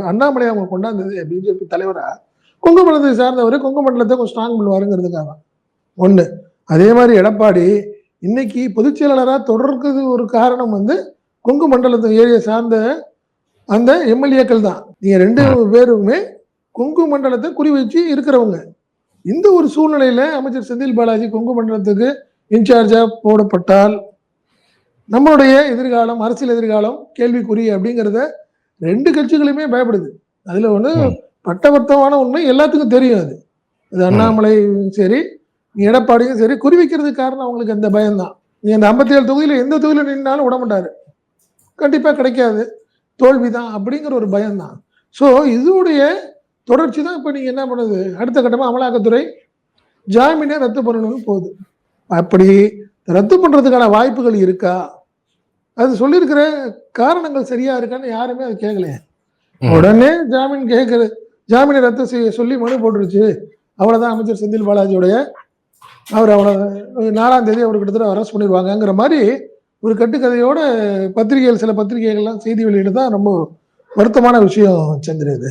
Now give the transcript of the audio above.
அண்ணாமலை அவங்க கொண்டாந்தது பிஜேபி தலைவரா கொங்கு மண்டலத்தை சார்ந்தவர், கொங்கு மண்டலத்தை கொஞ்சம் ஸ்ட்ராங் பண்ணுவாருங்கிறதுக்காக தான் ஒண்ணு. அதே மாதிரி எடப்பாடி இன்னைக்கு பொதுச் செயலாளராக தொடர்றது ஒரு காரணம் வந்து கொங்கு மண்டலத்தை ஏரியா சார்ந்த அந்த எம்எல்ஏக்கள் தான். நீங்க 2 பேருமே கொங்கு மண்டலத்தை குறி வச்சு இருக்கிறவங்க. இந்த ஒரு சூழ்நிலையில அமைச்சர் செந்தில் பாலாஜி கொங்கு மண்டலத்துக்கு இன்சார்ஜா போடப்பட்டால் நம்மளுடைய எதிர்காலம், அரசியல் எதிர்காலம் கேள்விக்குறி அப்படிங்கிறத 2 கட்சிகளுமே பயப்படுது. அதுல ஒண்ணு பட்டவர்த்தமான உண்மை எல்லாத்துக்கும் தெரியும். அது அண்ணாமலை சரி, எடப்பாடியும் சரி, குறி வைக்கிறதுக்கு காரணம் அவங்களுக்கு அந்த பயம்தான். நீ அந்த 57 தொகுதியில எந்த தொகுதியில நின்னாலும் விட மாட்டாரு, கண்டிப்பா கிடைக்காது, தோல்விதான் அப்படிங்கிற ஒரு பயம்தான். ஸோ இதனுடைய தொடர்ச்சி தான் இப்ப நீங்க என்ன பண்ணுது, அடுத்த கட்டமா அமலாக்கத்துறை ஜாமீனை ரத்து பண்ணணும்னு போகுது. அப்படி ரத்து பண்றதுக்கான வாய்ப்புகள் இருக்கா? அது சொல்லியிருக்கிற காரணங்கள் சரியா இருக்கான்னு யாருமே அது கேட்கலையே. உடனே ஜாமீனை ரத்து செய்ய சொல்லி மனு போட்டுருச்சு, அவ்வளவுதான். அமைச்சர் செந்தில் பாலாஜியோடைய அவர் அவ்வளவு 4ஆம் தேதி அவர் கிட்டத்தட்ட அரெஸ்ட் பண்ணிடுவாங்கங்கிற மாதிரி ஒரு கட்டுக்கதையோட சில பத்திரிகைகள்லாம் செய்தி வெளியிட்டு தான் ரொம்ப வருத்தமான விஷயம் சந்திர இது.